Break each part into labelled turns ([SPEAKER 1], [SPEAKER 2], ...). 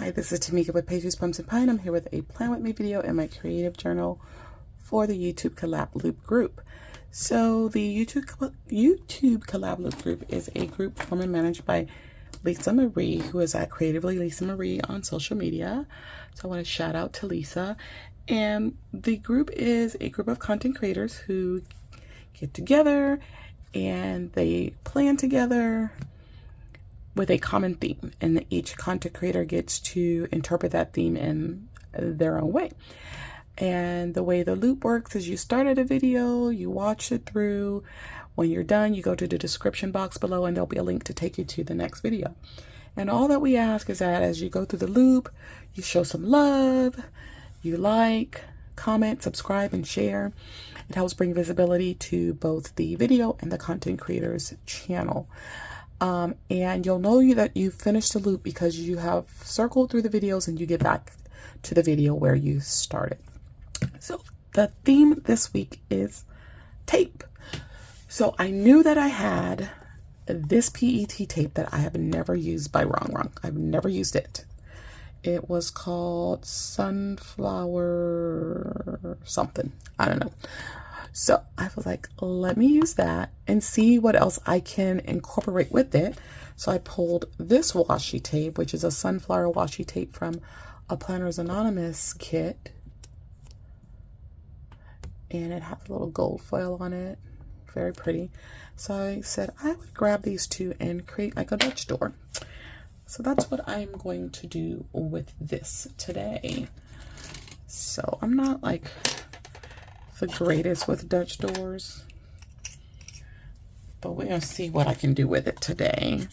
[SPEAKER 1] Hi, this is Tamika with Pastries, Plums, and Pine. I'm here with a Plan With Me video in my creative journal for the YouTube Collab Loop group. So the YouTube Collab Loop group is a group formed and managed by Lisa Marie, who is at Creatively Lisa Marie on social media. So I want to shout out to Lisa. And the group is a group of content creators who get together and they plan together with a common theme, and each content creator gets to interpret that theme in their own way. And the way the loop works is you start at a video, you watch it through. When you're done, you go to the description box below and there'll be a link to take you to the next video. And all that we ask is that as you go through the loop, you show some love, you like, comment, subscribe, and share. It helps bring visibility to both the video and the content creator's channel. And you'll know that you've finished the loop because you have circled through the videos and you get back to the video where you started. So the theme this week is tape. So I knew that I had this PET tape that I have never used by Wrong. I've never used it. It was called Sunflower something. I don't know. So I was like, let me use that and see what else I can incorporate with it. So I pulled this washi tape, which is a sunflower washi tape from a Planners Anonymous kit. And it has a little gold foil on it. Very pretty. So I said I would grab these two and create like a Dutch door. So that's what I'm going to do with this today. So I'm not like the greatest with Dutch doors, but we're gonna see what I can do with it today.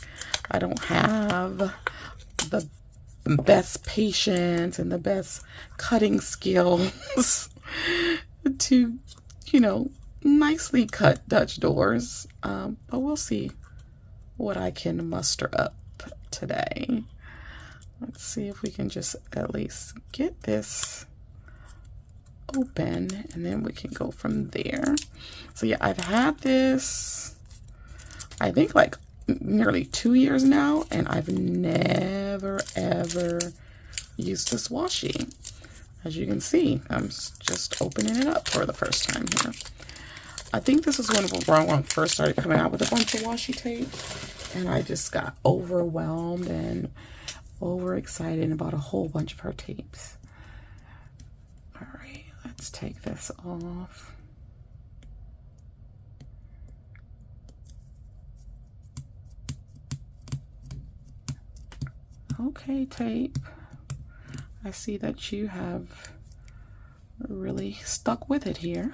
[SPEAKER 1] I don't have the best patience and the best cutting skills to, nicely cut Dutch doors, but we'll see what I can muster up today. Let's see if we can just at least get this open and then we can go from there. So yeah, I've had this I think like nearly 2 years now, and I've never ever used this washi. As you can see, I'm just opening it up for the first time here. I think this is when Wrong first started coming out with a bunch of washi tape, and I just got overwhelmed and overexcited about a whole bunch of her tapes. All right, let's take this off. Okay, tape. I see that you have really stuck with it here.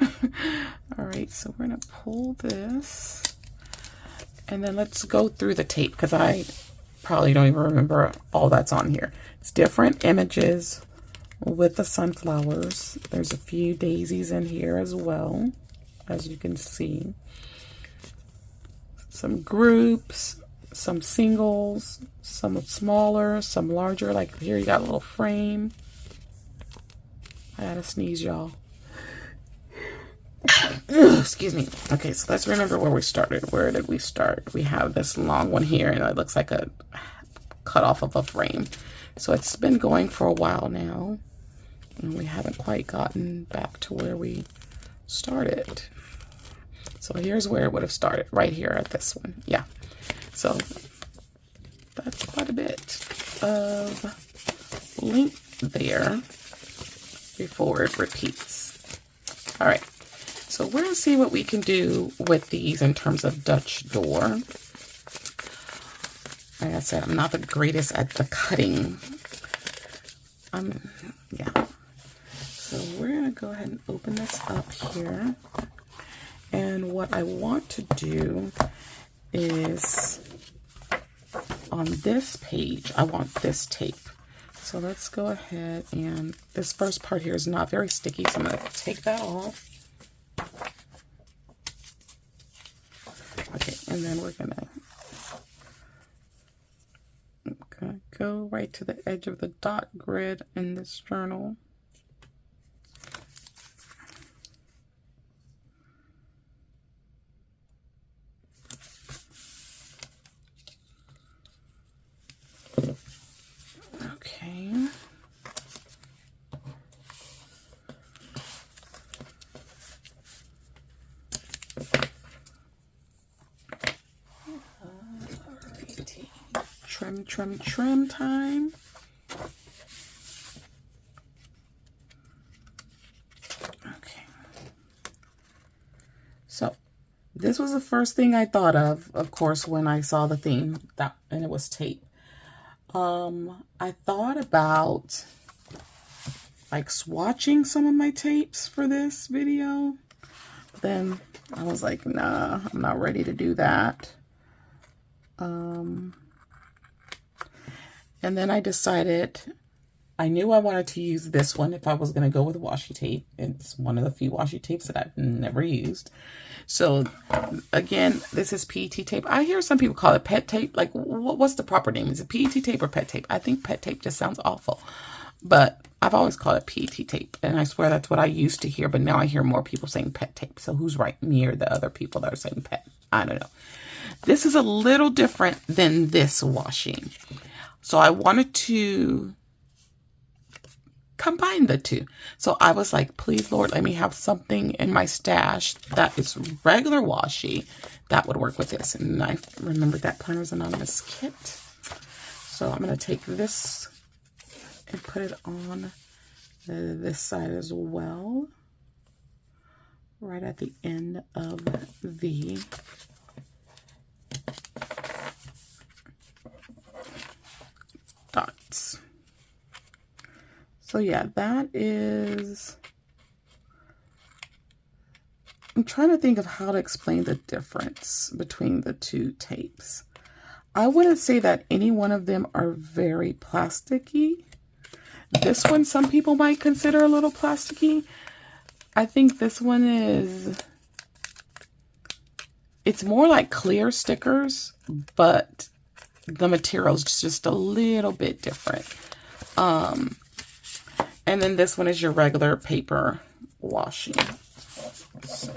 [SPEAKER 1] All right, so we're gonna pull this and then let's go through the tape because I probably don't even remember all that's on here. It's different images with the sunflowers. There's a few daisies in here as well, as you can see. Some groups, some singles, some smaller, some larger. Like here you got a little frame. I gotta sneeze, y'all. Excuse me. Okay, so let's remember where we started. Where did we start? We have this long one here, and it looks like a cut off of a frame. So it's been going for a while now, and we haven't quite gotten back to where we started. So here's where it would have started, right here at this one. Yeah. So that's quite a bit of length there before it repeats. All right, so we're gonna see what we can do with these in terms of Dutch door. Like I said, I'm not the greatest at the cutting. Yeah. So we're gonna go ahead and open this up here. And what I want to do is on this page, I want this tape. So let's go ahead, and this first part here is not very sticky, so I'm going to take that off. Okay, and then we're going to go right to the edge of the dot grid in this journal. Okay. trim time. Okay. So this was the first thing I thought of course, when I saw the theme, and it was tape. I thought about like swatching some of my tapes for this video. Then I was like, nah, I'm not ready to do that. And then I decided, I knew I wanted to use this one if I was going to go with washi tape. It's one of the few washi tapes that I've never used. So again, this is PET tape. I hear some people call it pet tape. Like, what's the proper name? Is it PET tape or pet tape? I think pet tape just sounds awful. But I've always called it PET tape. And I swear that's what I used to hear. But now I hear more people saying pet tape. So who's right? Me or the other people that are saying pet? I don't know. This is a little different than this washi. So I wanted to combine the two. So I was like, please, Lord, let me have something in my stash that is regular washi that would work with this. And I remembered that Planners Anonymous kit. So I'm going to take this and put it on this side as well, right at the end of the dots. So yeah, that is, I'm trying to think of how to explain the difference between the two tapes. I wouldn't say that any one of them are very plasticky. This one, some people might consider a little plasticky. I think this one is, it's more like clear stickers, but the material is just a little bit different. And then this one is your regular paper washi. So,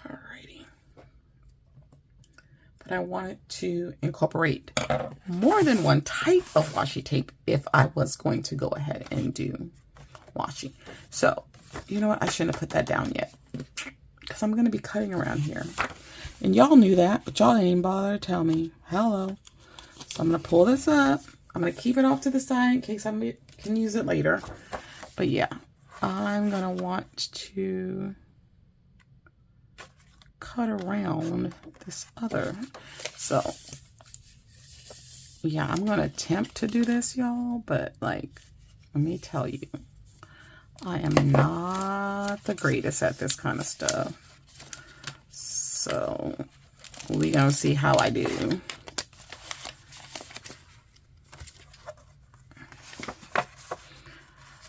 [SPEAKER 1] alrighty. But I wanted to incorporate more than one type of washi tape if I was going to go ahead and do washi. So, you know what? I shouldn't have put that down yet, because I'm going to be cutting around here. And y'all knew that, but y'all didn't even bother to tell me. Hello. So I'm going to pull this up. I'm going to keep it off to the side in case I can use it later. But yeah, I'm going to want to cut around this other. So yeah, I'm going to attempt to do this, y'all. But like, let me tell you, I am not the greatest at this kind of stuff. So we're going to see how I do.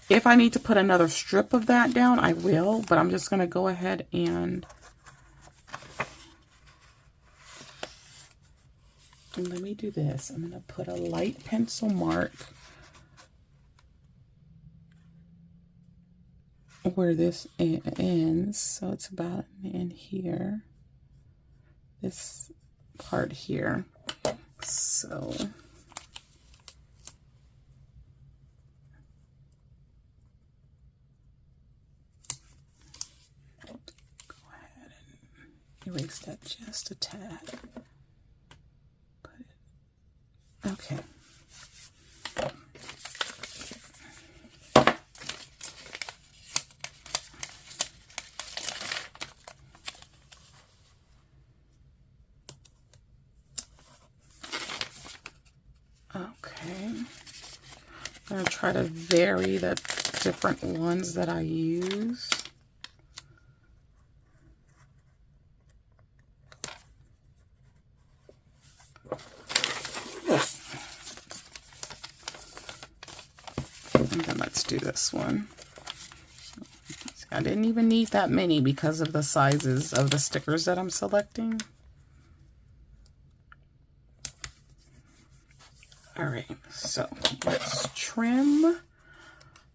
[SPEAKER 1] If I need to put another strip of that down, I will. But I'm just going to go ahead and let me do this. I'm going to put a light pencil mark where this ends. So it's about in here. This part here. So go ahead and erase that just a tad. Okay. I'm going to try to vary the different ones that I use. And then let's do this one. I didn't even need that many because of the sizes of the stickers that I'm selecting. All right, so let's trim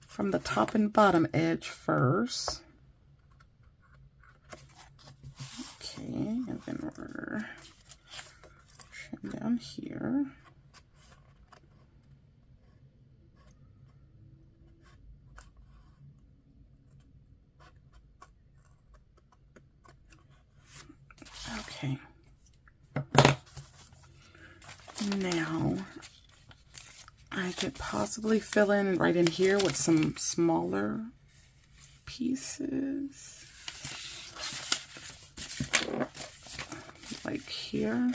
[SPEAKER 1] from the top and bottom edge first. Okay, and then we're trim down here. Okay. Now, I could possibly fill in right in here with some smaller pieces. Like here.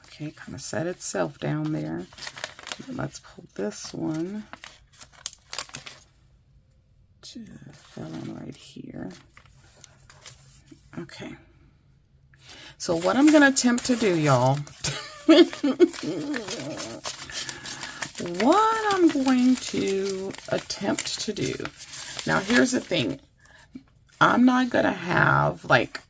[SPEAKER 1] Okay, kind of set itself down there. Let's pull this one to fill in right here. Okay. So what I'm going to attempt to do, y'all, what I'm going to attempt to do. Now, here's the thing. I'm not going to have, like,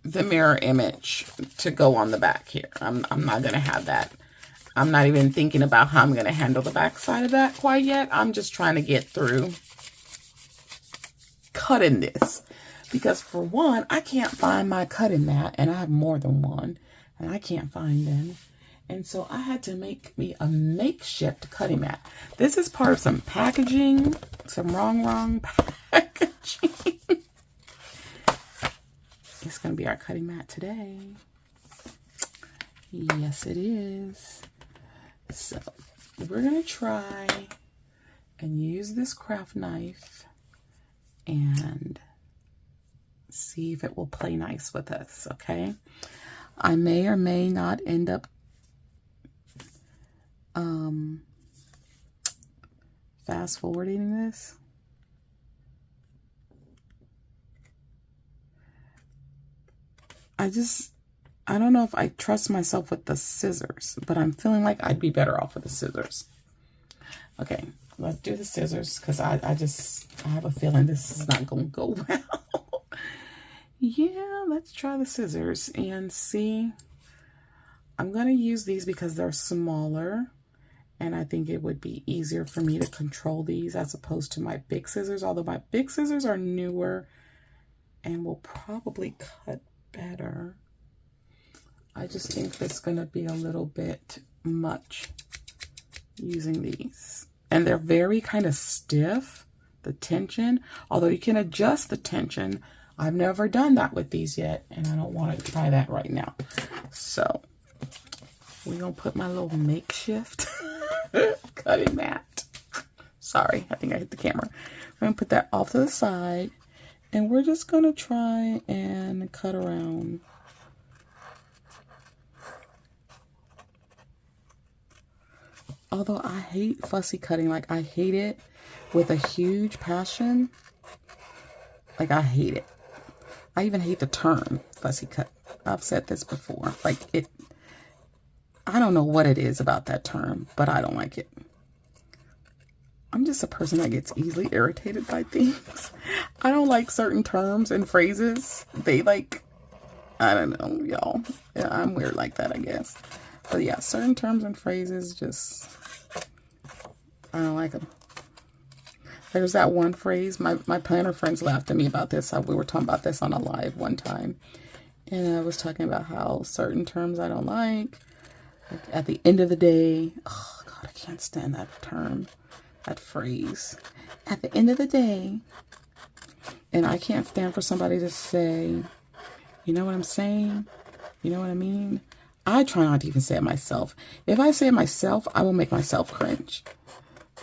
[SPEAKER 1] the mirror image to go on the back here. I'm not going to have that. I'm not even thinking about how I'm going to handle the back side of that quite yet. I'm just trying to get through cutting this. Because for one, I can't find my cutting mat, and I have more than one, and I can't find them. And so I had to make me a makeshift cutting mat. This is part of some packaging, some wrong packaging. It's going to be our cutting mat today. Yes, it is. So we're going to try and use this craft knife and see if it will play nice with us, okay? I may or may not end up fast forwarding this. I don't know if I trust myself with the scissors, but I'm feeling like I'd be better off with the scissors. Okay, let's do the scissors because I have a feeling this is not going to go well. Yeah, let's try the scissors and see. I'm going to use these because they're smaller, and I think it would be easier for me to control these as opposed to my big scissors, although my big scissors are newer and will probably cut better. I just think it's going to be a little bit much using these. And they're very kind of stiff, the tension, although you can adjust the tension. I've never done that with these yet, and I don't want to try that right now. So we're going to put my little makeshift cutting mat. Sorry, I think I hit the camera. We're going to put that off to the side, and we're just going to try and cut around. Although I hate fussy cutting, like I hate it with a huge passion. Like I hate it. I even hate the term fussy cut. I've said this before. Like I don't know what it is about that term, but I don't like it. I'm just a person that gets easily irritated by things. I don't like certain terms and phrases. They like, I don't know, y'all. Yeah, I'm weird like that, I guess. But yeah, certain terms and phrases just, I don't like them. There's that one phrase, my planner friends laughed at me about this. We were talking about this on a live one time. And I was talking about how certain terms I don't like at the end of the day, oh God, I can't stand that term, that phrase. At the end of the day, and I can't stand for somebody to say, you know what I'm saying? You know what I mean? I try not to even say it myself. If I say it myself, I will make myself cringe.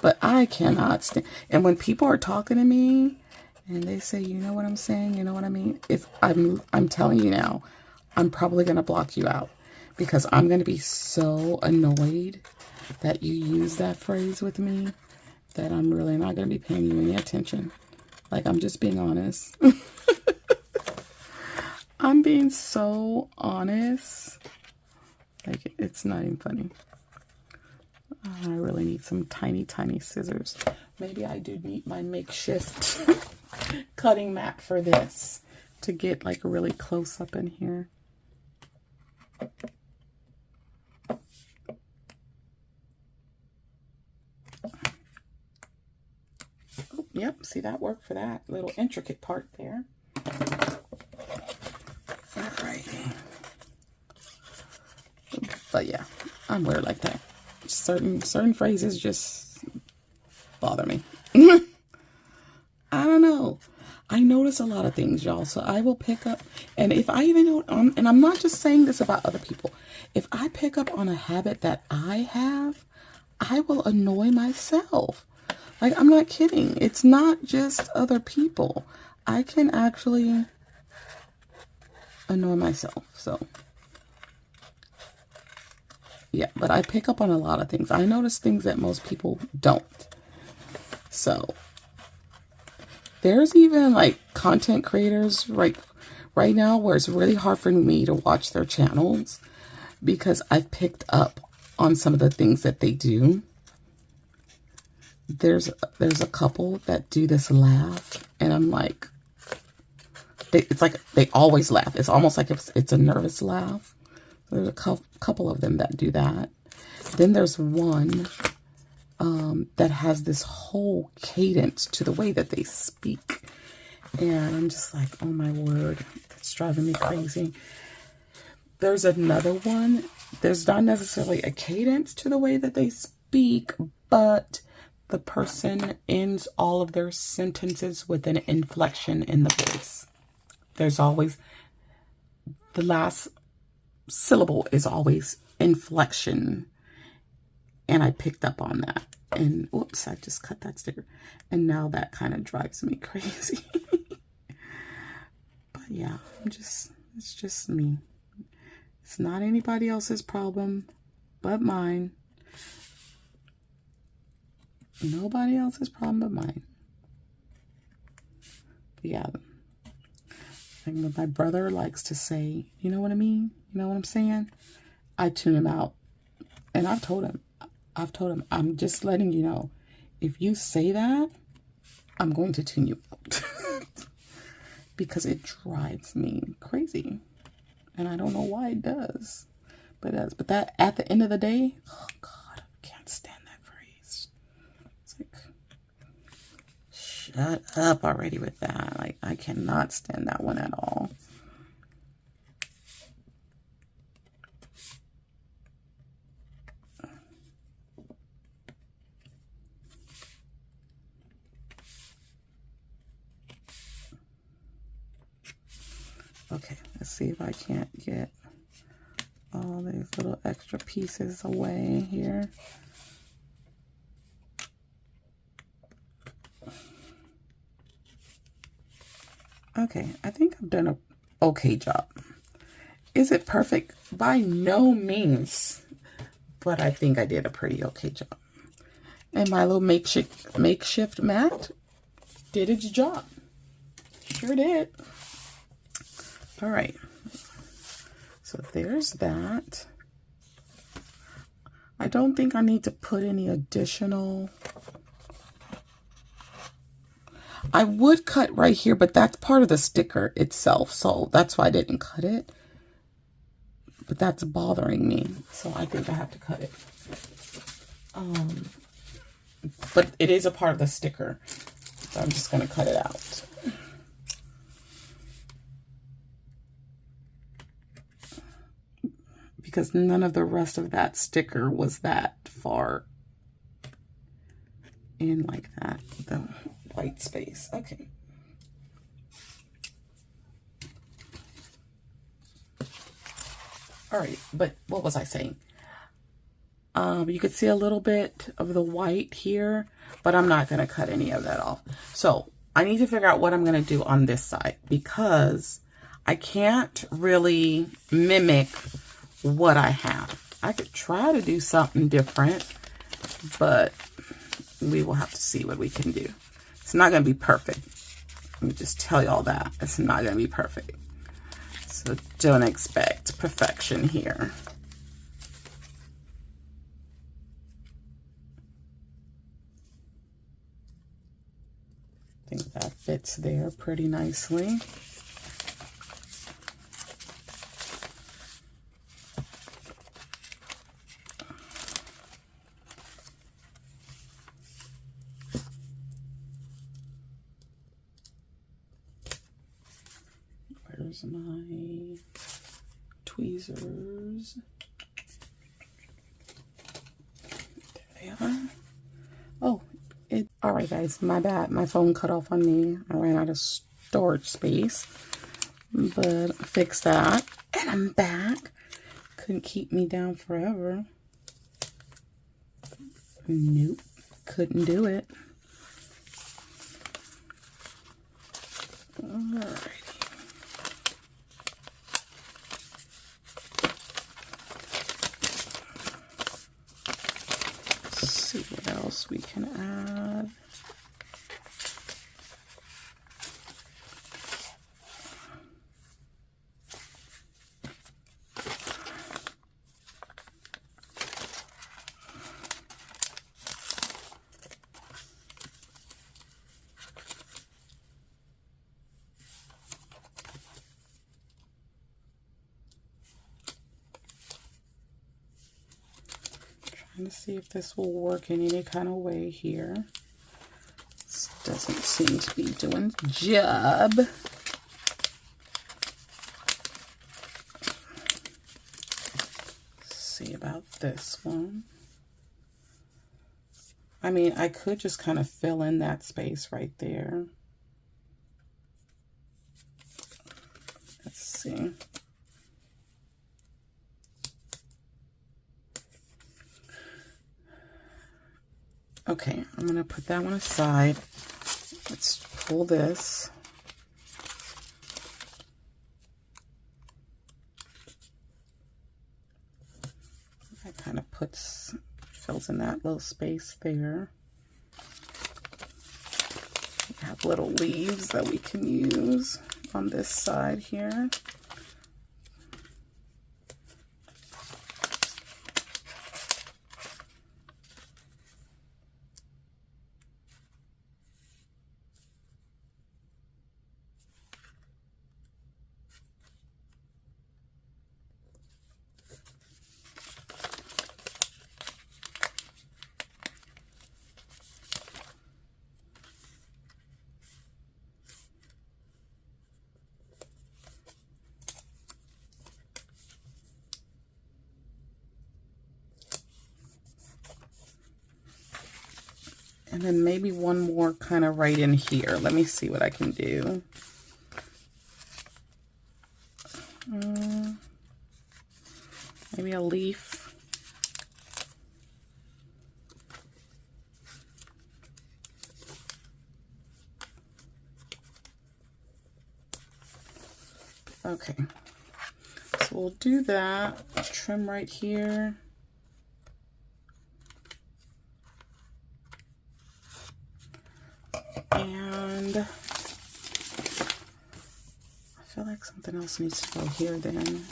[SPEAKER 1] But I cannot stand. And when people are talking to me and they say, you know what I'm saying? You know what I mean? I'm telling you now, I'm probably going to block you out because I'm going to be so annoyed that you use that phrase with me that I'm really not going to be paying you any attention. Like, I'm just being honest. I'm being so honest. Like, it's not even funny. I really need some tiny, tiny scissors. Maybe I do need my makeshift cutting mat for this to get like really close up in here. Yep, see, that worked for that little intricate part there. All right. But yeah, I'm weird like that. Certain phrases just bother me. I don't know. I notice a lot of things, y'all. So I will pick up, and if I even know, and I'm not just saying this about other people. If I pick up on a habit that I have, I will annoy myself. Like, I'm not kidding. It's not just other people. I can actually annoy myself. So yeah, but I pick up on a lot of things. I notice things that most people don't. So there's even like content creators right now where it's really hard for me to watch their channels because I've picked up on some of the things that they do. There's a couple that do this laugh, and I'm like, it's like they always laugh. It's almost like it's a nervous laugh. There's a couple of them that do that. Then there's one that has this whole cadence to the way that they speak. And I'm just like, oh my word, it's driving me crazy. There's another one. There's not necessarily a cadence to the way that they speak, but the person ends all of their sentences with an inflection in the voice. There's always, the last syllable is always inflection. And I picked up on that. And whoops, I just cut that sticker. And now that kind of drives me crazy. But yeah, it's just me. It's not anybody else's problem but mine. Nobody else's problem but mine. But yeah. Like my brother likes to say, you know what I mean? You know what I'm saying? I tune him out. And I've told him, I'm just letting you know, if you say that, I'm going to tune you out. Because it drives me crazy. And I don't know why it does. But it does. But that, at the end of the day, oh God, I can't stand that phrase. It's like, shut up already with that. Like, I cannot stand that one at all. Okay, let's see if I can't get all these little extra pieces away here. Okay, I think I've done a okay job. Is it perfect? By no means, but I think I did a pretty okay job. And my little makeshift mat did its job. Sure did. All right, so there's that. I don't think I need to put any additional. I would cut right here, but that's part of the sticker itself, so that's why I didn't cut it. But that's bothering me, so I think I have to cut it. But it is a part of the sticker, so I'm just going to cut it out. Because none of the rest of that sticker was that far in like that, the white space. Okay. All right, but what was I saying? You could see a little bit of the white here, but I'm not going to cut any of that off. So I need to figure out what I'm going to do on this side, because I can't really mimic what I have. I could try to do something different, but we will have to see what we can do. It's not going to be perfect. Let me just tell y'all that. It's not going to be perfect. So don't expect perfection here. I think that fits there pretty nicely. Where's my tweezers? There they are. Oh, all right, guys, my bad. My phone cut off on me. I ran out of storage space, but I fixed that. And I'm back. Couldn't keep me down forever. Nope, couldn't do it. Alrighty. Let's see what else we can add. Trying to see if this will work in any kind of way here. This doesn't seem to be doing the job. Let's see about this one. I mean, I could just kind of fill in that space right there. Let's see. Okay, I'm gonna put that one aside. Let's pull this. That kind of fills in that little space there. We have little leaves that we can use on this side here. And then maybe one more kind of right in here. Let me see what I can do. Maybe a leaf. Okay. So we'll do that. Trim right here. And I feel like something else needs to go here then.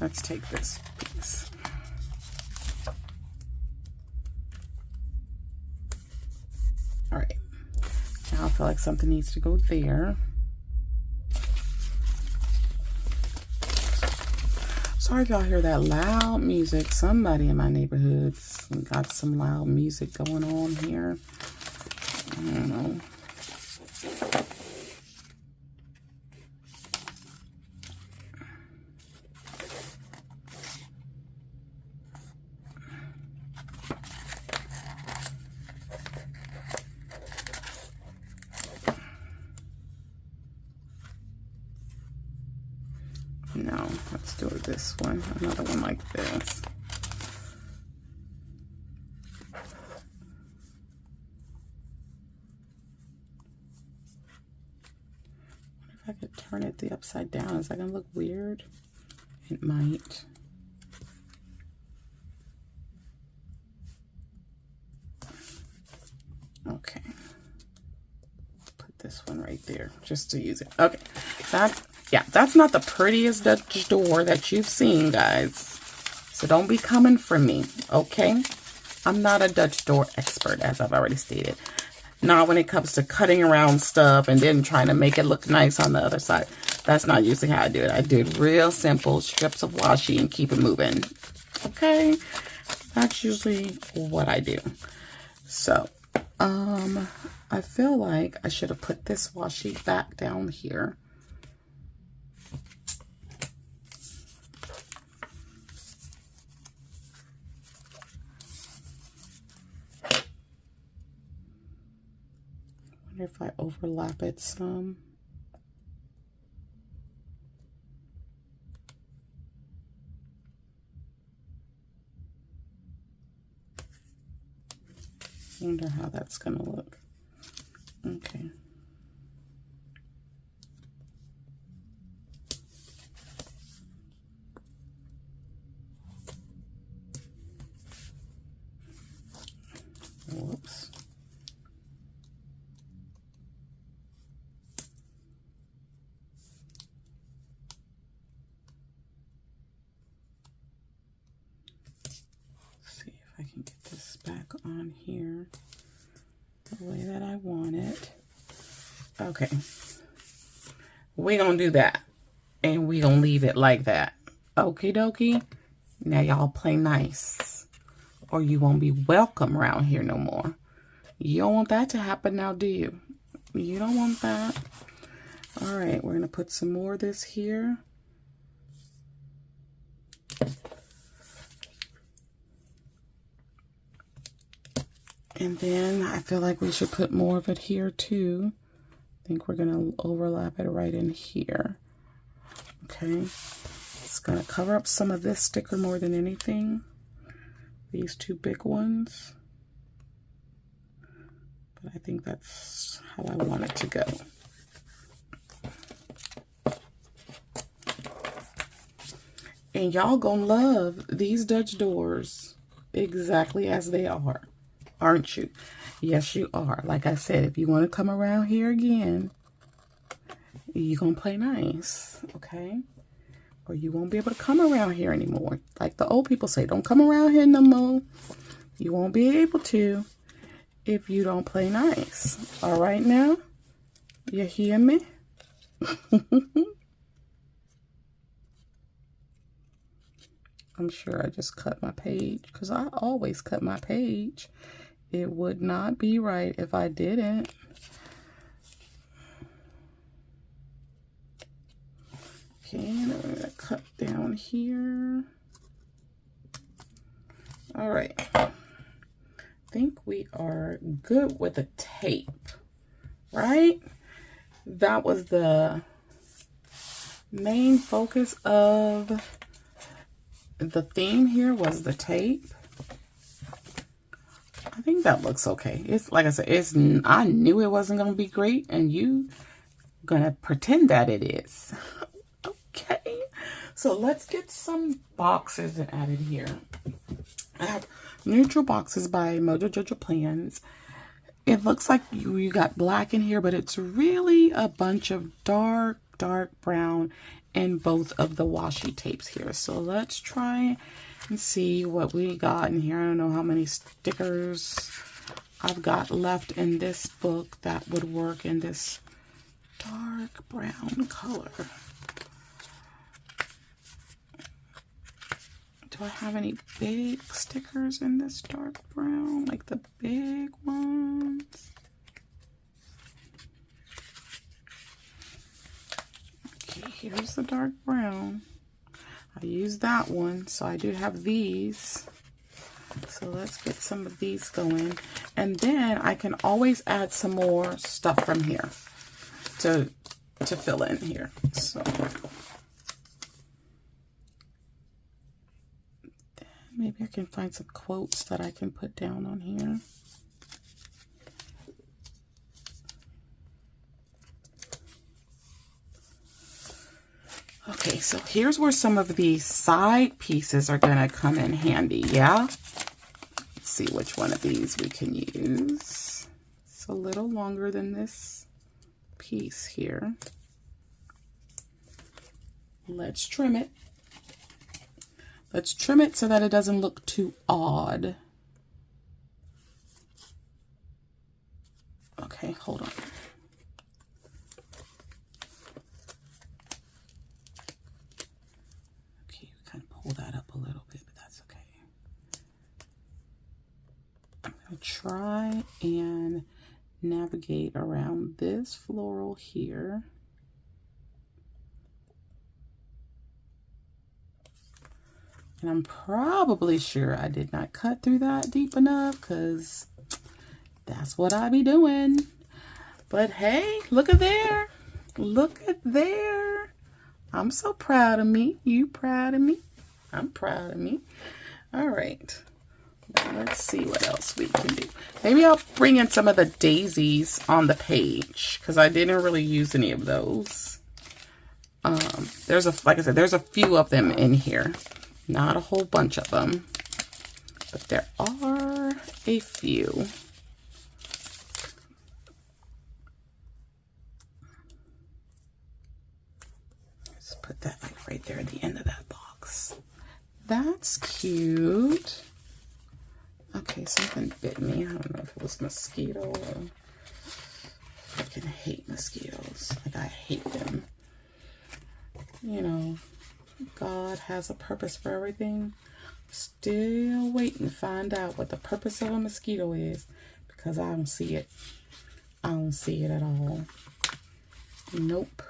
[SPEAKER 1] Let's take this piece. All right, now I feel like something needs to go there. Sorry if y'all hear that loud music. Somebody in my neighborhood's got some loud music going on here. I don't know. No, let's do it this one. Another one like this. What if I could turn it the upside down? Is that gonna look weird? It might. Okay. Put this one right there just to use it. Okay. That's not the prettiest Dutch door that you've seen, guys. So don't be coming for me, okay? I'm not a Dutch door expert, as I've already stated. Not when it comes to cutting around stuff and then trying to make it look nice on the other side. That's not usually how I do it. I do it real simple, strips of washi and keep it moving. Okay? That's usually what I do. So, I feel like I should have put this washi back down here. I wonder if I overlap it some. I wonder how that's going to look. Okay. Whoops. See if I can get this back on here the way that I want it. Okay. We're going to do that. And we're going to leave it like that. Okie dokie. Now y'all play nice, or you won't be welcome around here no more. You don't want that to happen now, do you? You don't want that. All right, we're going to put some more of this here. And then I feel like we should put more of it here too. I think we're going to overlap it right in here. Okay. It's going to cover up some of this sticker more than anything. These two big ones. But I think that's how I want it to go. And y'all gonna love these Dutch doors exactly as they are, aren't you? Yes, you are. Like I said, if you want to come around here again, you're gonna play nice, okay? Or you won't be able to come around here anymore. Like the old people say, don't come around here no more. You won't be able to if you don't play nice. All right now? You hear me? I'm sure I just cut my page because I always cut my page. It would not be right if I didn't. Okay, and I'm going to cut down here. All right. I think we are good with the tape, right? That was the main focus of the theme here, was the tape. I think that looks okay. It's like I said, I knew it wasn't going to be great, and you going to pretend that it is. Okay, so let's get some boxes added here. I have neutral boxes by Mojo Jojo Plans. It looks like you got black in here, but it's really a bunch of dark brown in both of the washi tapes here. So let's try and see what we got in here. I don't know how many stickers I've got left in this book that would work in this dark brown color. Do I have any big stickers in this dark brown, like the big ones? Okay, here's the dark brown. I used that one, so I do have these. So let's get some of these going. And then I can always add some more stuff from here to fill in here. So maybe I can find some quotes that I can put down on here. Okay, so here's where some of these side pieces are going to come in handy, yeah? Let's see which one of these we can use. It's a little longer than this piece here. Let's trim it. Let's trim it so that it doesn't look too odd. try and navigate around this floral here. And I'm probably sure I did not cut through that deep enough because that's what I be doing. But hey, look at there. Look at there. I'm so proud of me. You proud of me? I'm proud of me. All right. Now let's see what else we can do. Maybe I'll bring in some of the daisies on the page because I didn't really use any of those. Like I said, there's a few of them in here. Not a whole bunch of them, but there are a few. Let's put that like right there at the end of that box. That's cute. Okay, something bit me. I don't know if it was mosquito or... I freaking hate mosquitoes. Like, I hate them. You know, God has a purpose for everything. Still waiting to find out what the purpose of a mosquito is because I don't see it. I don't see it at all. Nope.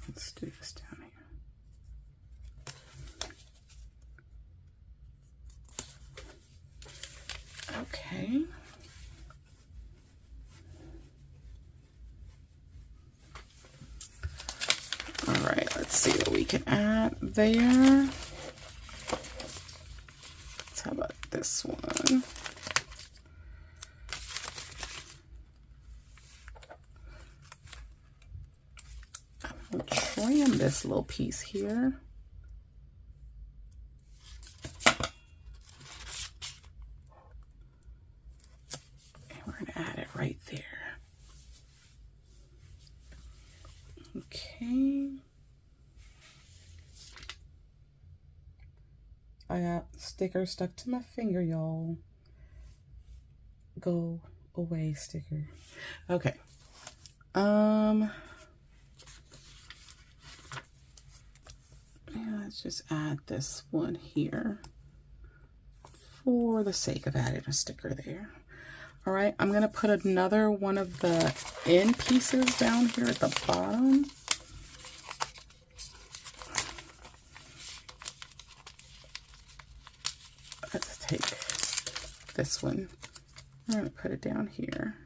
[SPEAKER 1] Let's do this down here. Okay. All right, let's see what we can add there. Let's how about this one? I'm gonna trim this little piece here. Right there. Okay. I got sticker stuck to my finger, y'all. Go away, sticker. Okay. Yeah, let's just add this one here for the sake of adding a sticker there. All right, I'm gonna put another one of the end pieces down here at the bottom. Let's take this one. I'm gonna put it down here.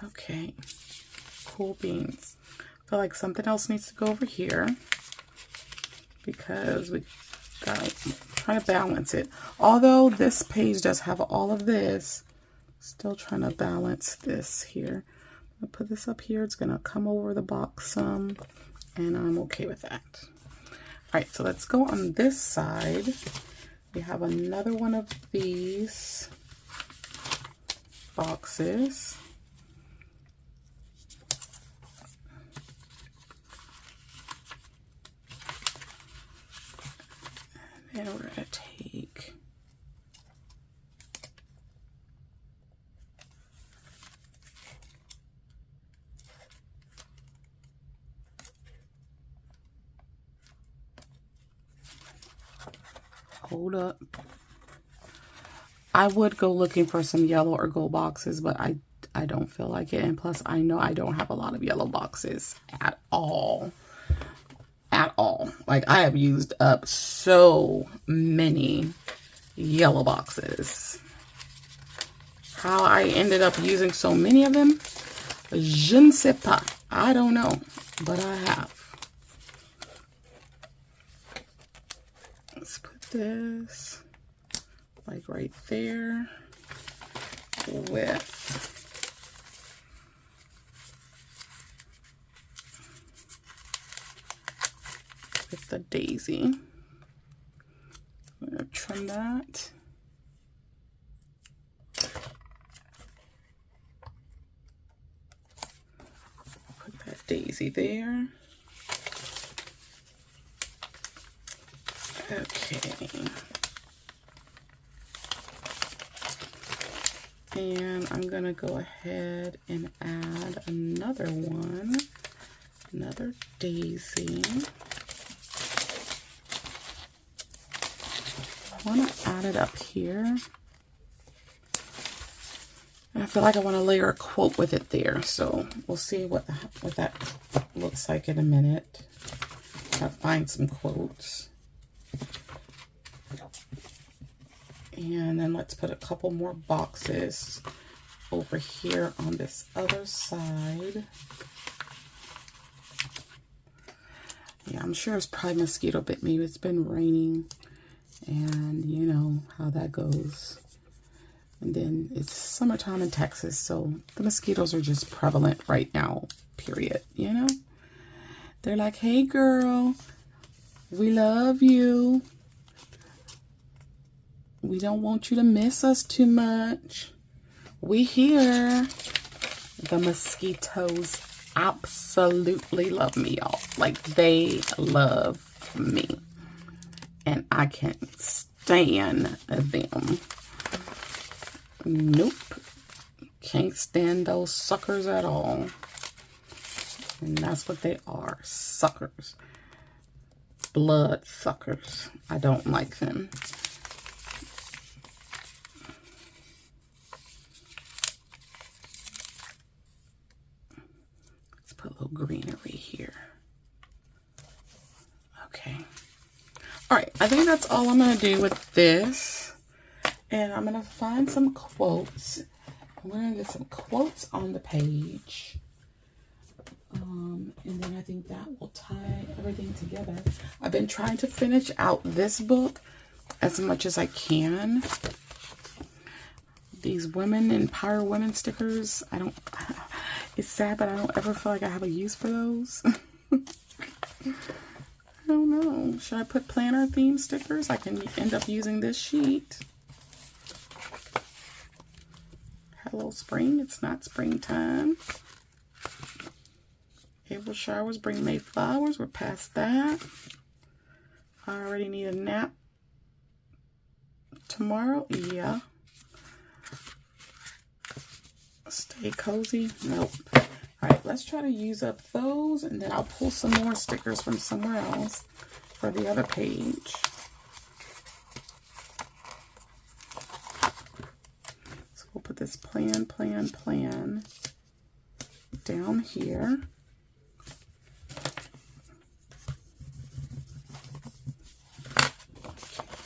[SPEAKER 1] Okay, cool beans. I feel like something else needs to go over here because we got trying to balance it. Although this page does have all of this, still trying to balance this here. I'll put this up here. It's gonna come over the box some, and I'm okay with that. All right, so let's go on this side. We have another one of these boxes. And we're gonna take hold up. I would go looking for some yellow or gold boxes, but I don't feel like it. And plus I know I don't have a lot of yellow boxes at all. At all. Like, I have used up so many yellow boxes. How I ended up using so many of them, je ne sais pas. I don't know, but I have. Let's put this like right there with the daisy. I'm going to trim that. Put that daisy there. Okay. And I'm going to go ahead and add another one. Another daisy. I want to add it up here. And I feel like I want to layer a quote with it there. So we'll see what that looks like in a minute. I'll find some quotes. And then let's put a couple more boxes over here on this other side. Yeah, I'm sure it's probably mosquito bit me. It's been raining and you know how that goes. And then it's summertime in Texas, so the mosquitoes are just prevalent right now, period, you know? They're like, hey girl, we love you. We don't want you to miss us too much. We here. The mosquitoes absolutely love me, y'all. Like, they love me. And I can't stand them. Nope. Can't stand those suckers at all. And that's what they are. Suckers. Blood suckers. I don't like them. Let's put a little greenery here. Okay. All right. I think that's all I'm going to do with this. And I'm going to find some quotes. We're going to get some quotes on the page. And then I think that will tie everything together. I've been trying to finish out this book as much as I can. These women empower women stickers, it's sad, but I don't ever feel like I have a use for those. I don't know. Should I put planner theme stickers? I can end up using this sheet. Hello, spring. It's not springtime. April showers bring May flowers. We're past that. I already need a nap tomorrow. Yeah. Stay cozy. Nope. All right, let's try to use up those, and then I'll pull some more stickers from somewhere else for the other page. So we'll put this plan down here.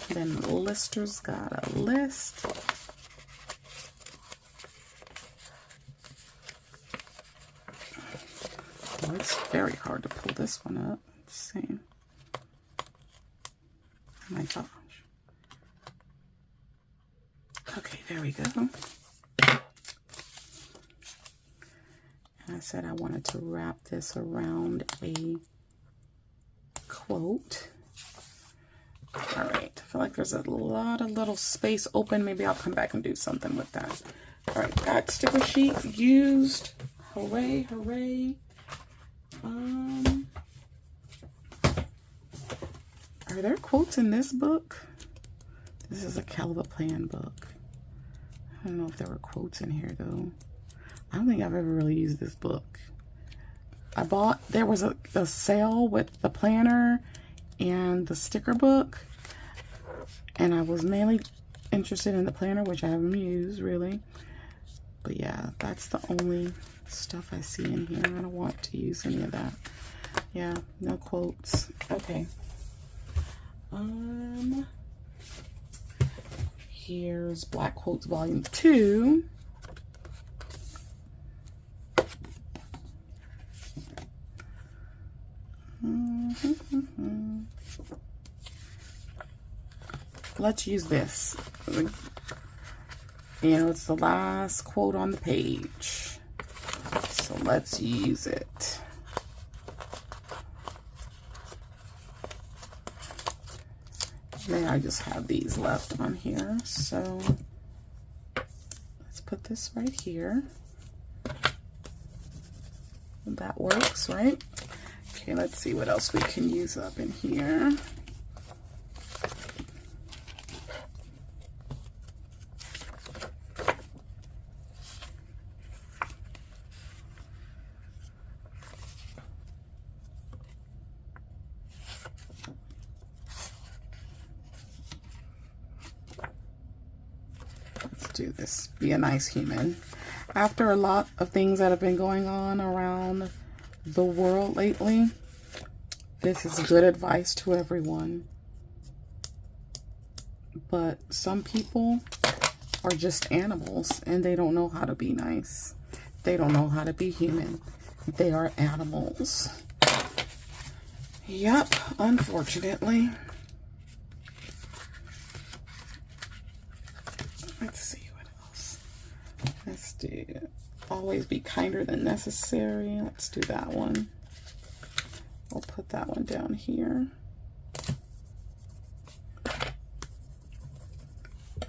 [SPEAKER 1] Then Lister's got a list. Oh, it's very hard to pull this one up. Let's see. Oh my gosh. Okay, there we go. And I said I wanted to wrap this around a quote. All right, I feel like there's a lot of little space open. Maybe I'll come back and do something with that. All right, got sticker sheet used. Hooray, hooray. Are there quotes in this book? This is a Caliber Plan book. I don't know if there were quotes in here though. I don't think I've ever really used this book. There was a sale with the planner and the sticker book, and I was mainly interested in the planner, which I haven't used really. But yeah, that's the only stuff I see in here. I don't want to use any of that. Yeah, no quotes. Okay. Here's Black Quotes Volume 2. Let's use this. You know, it's the last quote on the page. So let's use it. Then I just have these left on here. So let's put this right here. That works, right? Okay, let's see what else we can use up in here. do this. Be a nice human. After a lot of things that have been going on around the world lately, this is good advice to everyone. But some people are just animals and they don't know how to be nice. They don't know how to be human. They are animals. Yep, unfortunately. Let's see what else. Let's do always be kinder than necessary. Let's do that one. We'll put that one down here.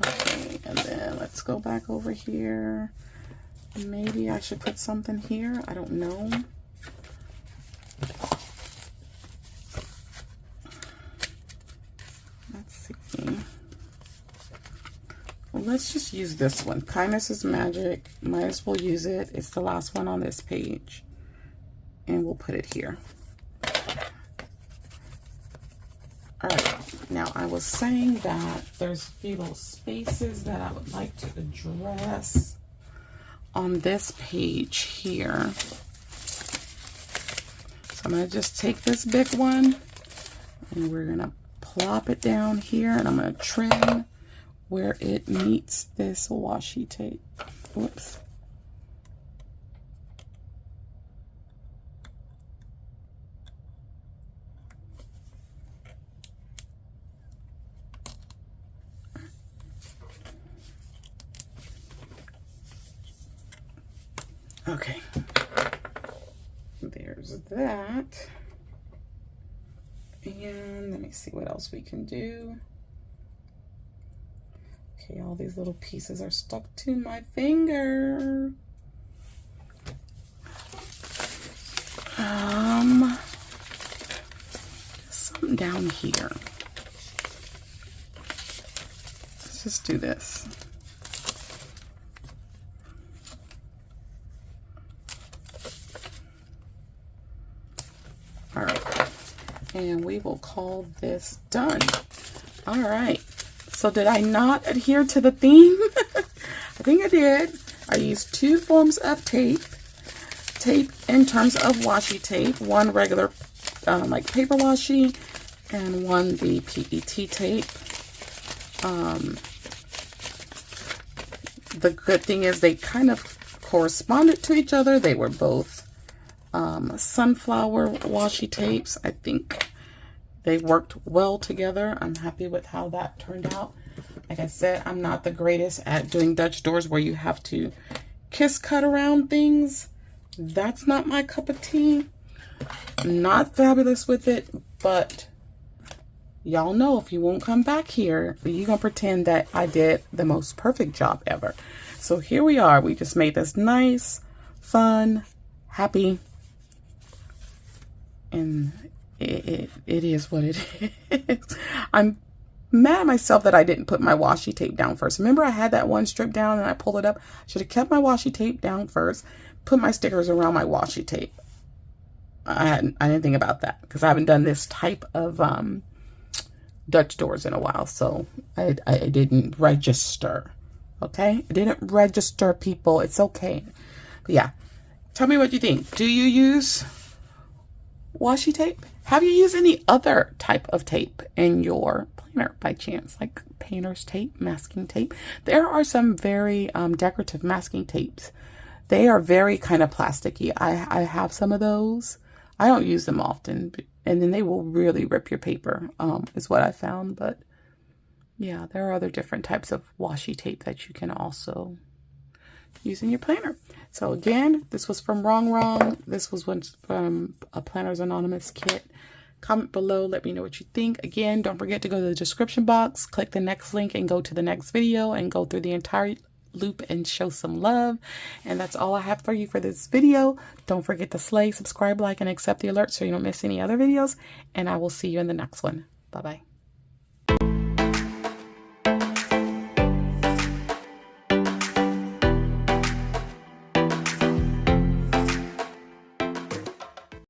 [SPEAKER 1] Okay, and then let's go back over here. Maybe I should put something here. I don't know. Let's see. Well, let's just use this one. Kindness is magic. Might as well use it. It's the last one on this page. And we'll put it here. Alright, now I was saying that there's a few little spaces that I would like to address on this page here. So I'm going to just take this big one and we're going to plop it down here, and I'm going to trim where it meets this washi tape. Whoops. Okay, there's that. And let me see what else we can do. Okay, all these little pieces are stuck to my finger. Something down here. Let's just do this. All right, and we will call this done. All right, so did I not adhere to the theme? I think I did. I used two forms of tape in terms of washi tape, one regular like paper washi, and one the PET tape. The good thing is they kind of corresponded to each other. They were both sunflower washi tapes. I think they worked well together. I'm happy with how that turned out. Like I said, I'm not the greatest at doing Dutch doors where you have to kiss cut around things. That's not my cup of tea. Not fabulous with it, but y'all know if you won't come back here, you're gonna pretend that I did the most perfect job ever. So here we are. We just made this nice, fun, happy, and it is what it is. I'm mad at myself that I didn't put my washi tape down first. Remember I had that one strip down and I pulled it up? Should have kept my washi tape down first, put my stickers around my washi tape. I didn't think about that because I haven't done this type of Dutch doors in a while, so I didn't register. Okay, I didn't register, people. It's okay. But yeah, tell me what you think. Do you use washi tape? Have you used any other type of tape in your planner by chance, like painter's tape, masking tape? There are some very decorative masking tapes. They are very kind of plasticky. I have some of those. I don't use them often, and then they will really rip your paper, is what I found. But yeah, there are other different types of washi tape that you can also use in your planner. So again, this was from Wrong. This was from a Planners Anonymous kit. Comment below, let me know what you think. Again, don't forget to go to the description box, click the next link and go to the next video and go through the entire loop and show some love. And that's all I have for you for this video. Don't forget to slay, subscribe, like, and accept the alerts so you don't miss any other videos. And I will see you in the next one. Bye-bye.